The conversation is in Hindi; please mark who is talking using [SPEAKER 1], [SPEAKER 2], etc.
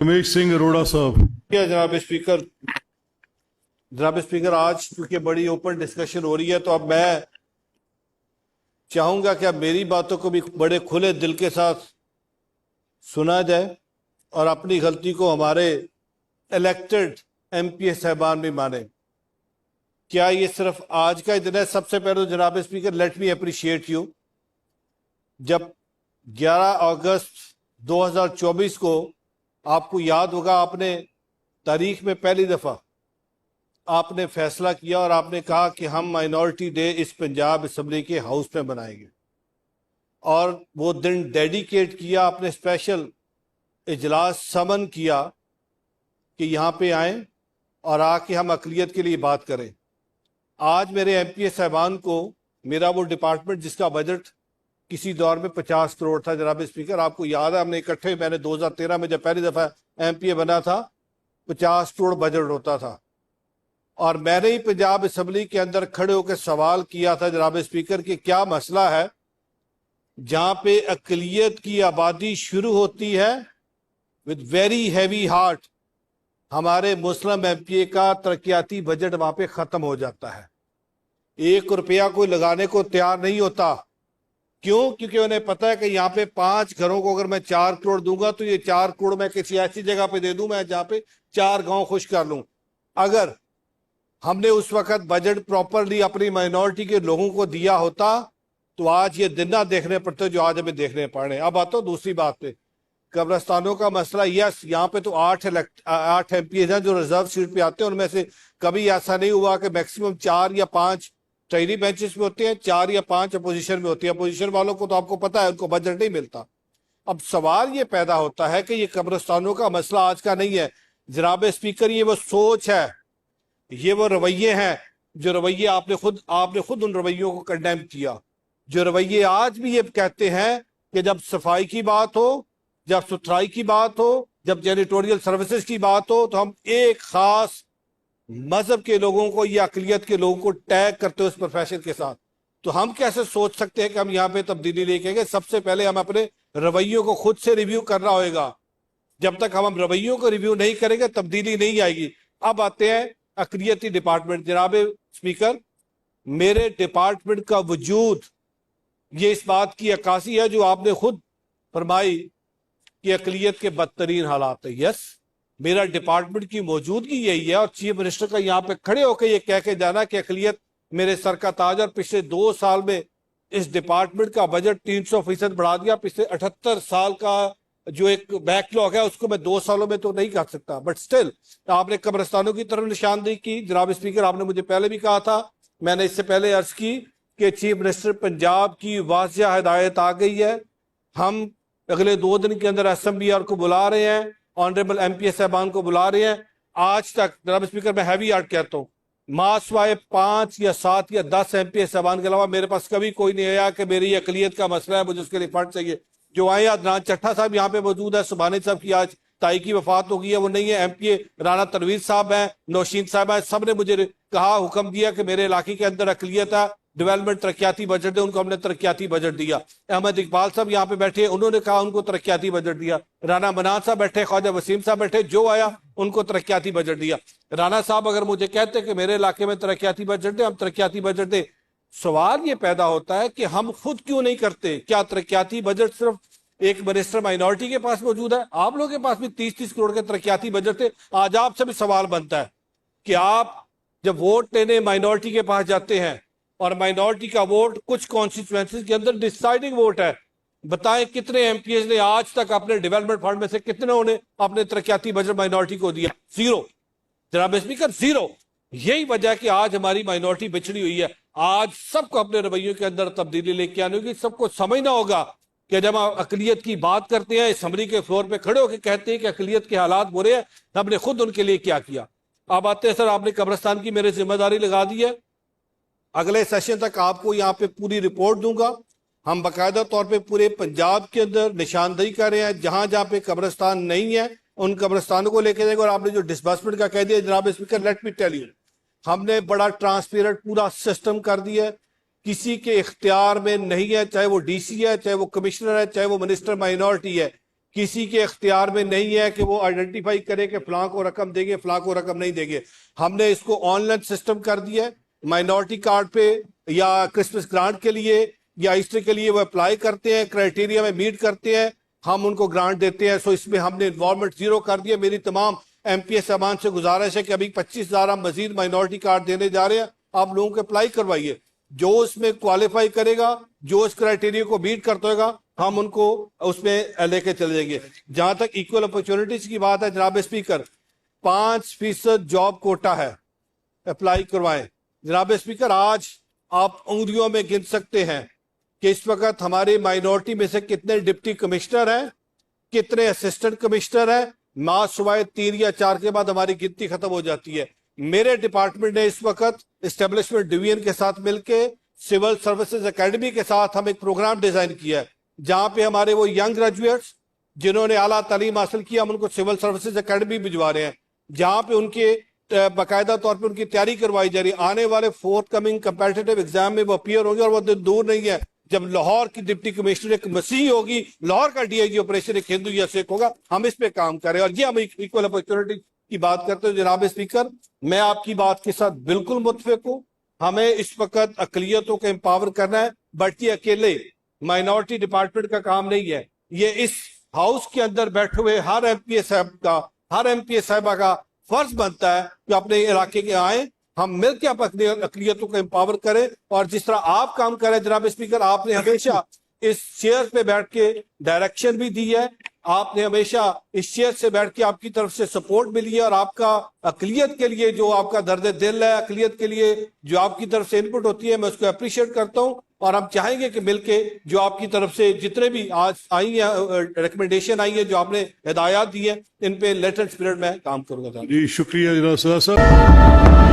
[SPEAKER 1] रमेश सिंह अरोड़ा साहब।
[SPEAKER 2] क्या जनाब स्पीकर, आज क्योंकि बड़ी ओपन डिस्कशन हो रही है तो अब मैं चाहूंगा कि अब मेरी बातों को भी बड़े खुले दिल के साथ सुना जाए और अपनी गलती को हमारे इलेक्टेड एमपी साहबान भी माने। क्या ये सिर्फ आज का ही दिन है? सबसे पहले तो जनाब speaker, let me appreciate you. जब 11 अगस्त 2024 को, आपको याद होगा, आपने तारीख में पहली दफा आपने फैसला किया और आपने कहा कि हम माइनॉरिटी डे इस पंजाब असेंबली के हाउस में बनाएंगे, और वो दिन डेडिकेट किया, आपने स्पेशल इजलास समन किया कि यहाँ पे आए और आके हम अकलियत के लिए बात करें। आज मेरे एमपी साहबान को मेरा वो डिपार्टमेंट जिसका बजट किसी दौर में 50 करोड़ था, जनाब स्पीकर आपको याद है, हमने इकट्ठे, मैंने 2013 में जब पहली दफा एमपी बना था 50 करोड़ बजट होता था, और मैंने ही पंजाब असेंबली के अंदर खड़े होकर सवाल किया था जनाब स्पीकर कि क्या मसला है जहां पे अकलियत की आबादी शुरू होती है विद वेरी हैवी हार्ट, हमारे मुस्लिम एमपी का तरक्याती बजट वहां पे खत्म हो जाता है। 1 रुपया कोई लगाने को तैयार नहीं होता। क्यों? क्योंकि उन्हें पता है कि यहाँ पे 5 घरों को अगर मैं 4 करोड़ दूंगा तो ये 4 करोड़ मैं किसी ऐसी जगह पे दे दूं मैं जहां पे 4 गांव खुश कर लूं। अगर हमने उस वक्त बजट प्रॉपरली अपनी माइनॉरिटी के लोगों को दिया होता तो आज ये दिन ना देखने पड़ते जो आज हमें देखने पड़ रहे हैं। अब आता हूं दूसरी बात पे, कब्रस्तानों का मसला। यस, यहाँ पे तो 8 एमपी हैं जो रिजर्व सीट पे आते हैं, उनमें से कभी ऐसा नहीं हुआ कि मैक्सिमम 4 या 5 ट्रेनी बेंचेस में होते हैं, 4 या 5 अपोजिशन में होती है। अपोजिशन वालों को तो आपको पता है उनको बजट नहीं मिलता। अब सवाल ये पैदा होता है कि ये कब्रस्तानों का मसला आज का नहीं है जनाब स्पीकर, ये वो सोच है, ये वो रवैये हैं जो रवैये आपने खुद उन रवैयों को कंडेम किया, जो रवैये आज भी ये कहते हैं कि जब सफाई की बात हो, जब सुथराई की बात हो, जब जैनिटोरियल सर्विसेज की बात हो तो हम एक खास मजहब के लोगों को या अकलियत के लोगों को टैग करते हो उस प्रोफेशन के साथ। तो हम कैसे सोच सकते हैं कि हम यहाँ पे तब्दीली लेके आएंगे? सबसे पहले हम अपने रवैयों को खुद से रिव्यू करना होगा। जब तक हम रवैयों को रिव्यू नहीं करेंगे तब्दीली नहीं आएगी। अब आते हैं अकलियती डिपार्टमेंट। जनाब स्पीकर, मेरे डिपार्टमेंट का वजूद ये इस बात की अक्कासी है जो आपने खुद फरमाई कि अकलियत के बदतरीन हालात है। यस, मेरा डिपार्टमेंट की मौजूदगी यही है, और चीफ मिनिस्टर का यहाँ पे खड़े होकर ये कह के जाना कि अकलियत मेरे सर का ताज, और पिछले 2 साल में इस डिपार्टमेंट का बजट 300% बढ़ा दिया। पिछले 78 साल का जो एक बैकलॉग है उसको मैं 2 सालों में तो नहीं कर सकता, बट स्टिल आपने कब्रिस्तानों की तरफ निशानदेही की। जनाब स्पीकर, आपने मुझे पहले भी कहा था, मैंने इससे पहले अर्ज की कि चीफ मिनिस्टर पंजाब की वाज़िया हिदायत आ गई है, हम अगले 2 दिन के अंदर एसएमबीआर को बुला रहे हैं, ऑनरेबल एमपी साहबान को बुला रहे हैं। आज तक जनाब स्पीकर मैं हैवी आर्ट कहता हूँ, मासवाए 5 या 7 या 10 एमपी साहबान के अलावा मेरे पास कभी कोई नहीं आया कि मेरी अकलियत का मसला है, मुझे उसके लिए फंड चाहिए। जो आए, अदनान चट्टा साहब यहाँ पे मौजूद है, सुबहानी साहब की आज ताई की वफात हो गई है, वो नहीं है। एमपी राना तनवीर साहब हैं, नौशीन साहब हैं, सब ने मुझे कहा, हुक्म दिया कि मेरे इलाके के अंदर अकलियत है, डेवलपमेंट तरक्याती बजट है, उनको हमने तरक्याती बजट दिया। अहमद इकबाल साहब यहाँ पे बैठे, उन्होंने कहा उनको तरक्याती बजट दिया। राना मनान साहब बैठे, ख्वाजा वसीम साहब बैठे, जो आया उनको तरक्याती बजट दिया। राना साहब अगर मुझे कहते कि मेरे इलाके में तरक्याती बजट दे, हम तरक्याती बजट दे। सवाल ये पैदा होता है कि हम खुद क्यों नहीं करते? क्या तरक्याती बजट सिर्फ एक मिनिस्टर माइनॉरिटी के पास मौजूद है? आप लोगों के पास भी 30-30 करोड़ के तरक्याती बजट थे। आज आपसे भी सवाल बनता है कि आप जब वोट लेने माइनॉरिटी के पास जाते हैं, और माइनॉरिटी का वोट कुछ कॉन्स्टिट्यूएंसीज के अंदर डिसाइडिंग वोट है, बताएं कितने एमपीएस ने आज तक अपने डेवलपमेंट फंड में से कितने ने अपने तरक्याती बजट माइनॉरिटी को दिया? 0 जनाब स्पीकर, 0। यही वजह है कि आज हमारी माइनॉरिटी बिछड़ी हुई है। आज सबको अपने रवैयों के अंदर तब्दीली लेके आनी होगी। सबको समझना होगा कि जब हम अकलियत की बात करते हैं, असेंबली के फ्लोर पे खड़े होकर कहते हैं कि अकलियत के हालात बुरे हैं, हमने खुद उनके लिए क्या किया। अब आते हैं सर, आपने कब्रिस्तान की मेरे जिम्मेदारी लगा दी है, अगले सेशन तक आपको यहाँ पे पूरी रिपोर्ट दूंगा। हम बाकायदा तौर पे पूरे पंजाब के अंदर निशानदेही कर रहे हैं, जहां जहां पे कब्रिस्तान नहीं है उन कब्रिस्तानों को लेके जाएंगे। और आपने जो डिसबर्समेंट का कह दिया जनाब speaker, let me tell you, हमने बड़ा ट्रांसपेरेंट पूरा सिस्टम कर दिया है। किसी के इख्तियार में नहीं है, चाहे वो डीसी है, चाहे वो कमिश्नर है, चाहे वो मिनिस्टर माइनॉरिटी है, किसी के इख्तियार में नहीं है कि वो आइडेंटिफाई करे कि फलां को रकम देंगे, फलां को रकम नहीं देंगे। हमने इसको ऑनलाइन सिस्टम कर दिया है। माइनॉरिटी कार्ड पे या क्रिसमस ग्रांट के लिए या ईस्टर के लिए वो अप्लाई करते हैं, क्राइटेरिया में मीट करते हैं, हम उनको ग्रांट देते हैं। सो इसमें हमने इन्वॉल्वमेंट जीरो कर दिया। मेरी तमाम MPS साहबान से गुजारिश है कि अभी 25,000 हम मजीद माइनॉरिटी कार्ड देने जा रहे हैं, आप लोगों को अप्लाई करवाइए। जो उसमें क्वालिफाई करेगा, जो उस क्राइटेरिया को मीट करता होगा, हम उनको उसमें लेके चले जाएंगे। जहां तक इक्वल अपॉर्चुनिटीज की बात है जनाब स्पीकर, 5% जॉब कोटा है, अप्लाई करवाएं। जनाब स्पीकर, आज आप उंगलियों में गिन सकते हैं कि इस वक्त हमारी माइनॉरिटी में से कितने डिप्टी कमिश्नर हैं, कितने असिस्टेंट कमिश्नर हैं। मां सुबह 3 या 4 के बाद हमारी गिनती खत्म हो जाती है। मेरे डिपार्टमेंट ने इस वक्त एस्टेब्लिशमेंट डिवीजन के साथ मिलकर सिविल सर्विसेज एकेडमी के साथ हम एक प्रोग्राम डिजाइन किया है, जहां पे हमारे वो यंग ग्रेजुएट्स जिन्होंने आला तालीम हासिल किया, हम उनको सिविल सर्विसेज एकेडमी भिजवा रहे हैं, जहां पे उनके बाकायदा तौर पे उनकी तैयारी करवाई जा रही है। आने वाले फोर्थ कमिंग कंपेटिटिव एग्जाम में वो अपीयर होंगे, और वो दिन दूर नहीं है जब लाहौर की डिप्टी कमिश्नर एक मसीही होगी, लाहौर का DIG ऑपरेशन एक हिंदू या सिख होगा। हम इस पे काम करें, और ये हम इक्वल अपॉर्चुनिटी की बात करते हैं। जनाब स्पीकर, मैं आपकी बात के साथ बिल्कुल मुत्तफिक हूं। हमें इस वक्त अकलियतों को एम्पावर करना है, बट ये अकेले माइनॉरिटी डिपार्टमेंट का काम नहीं है। ये इस हाउस के अंदर बैठे हुए हर MPS साहब का, हर MPS साहिबा का फर्ज बनता है कि अपने इलाके के आए, हम मिलकर अपनी अकलियतों को एम्पावर करें। और जिस तरह आप काम करें जनाब स्पीकर, आपने हमेशा इस चेयर पे बैठ के डायरेक्शन भी दी है, आपने हमेशा इस चेयर से बैठ के आपकी तरफ से सपोर्ट मिली है, और आपका अकलियत के लिए जो आपका दर्द दिल है, अकलियत के लिए जो आपकी तरफ से इनपुट होती है, मैं उसको अप्रिशिएट करता हूं। और हम चाहेंगे कि मिलके जो आपकी तरफ से जितने भी आज आई है रिकमेंडेशन आई है, जो आपने हिदायत दी है, इन पे लेटेस्ट पीरियड में काम करूंगा।
[SPEAKER 1] जी शुक्रिया जनाब सदर साहब।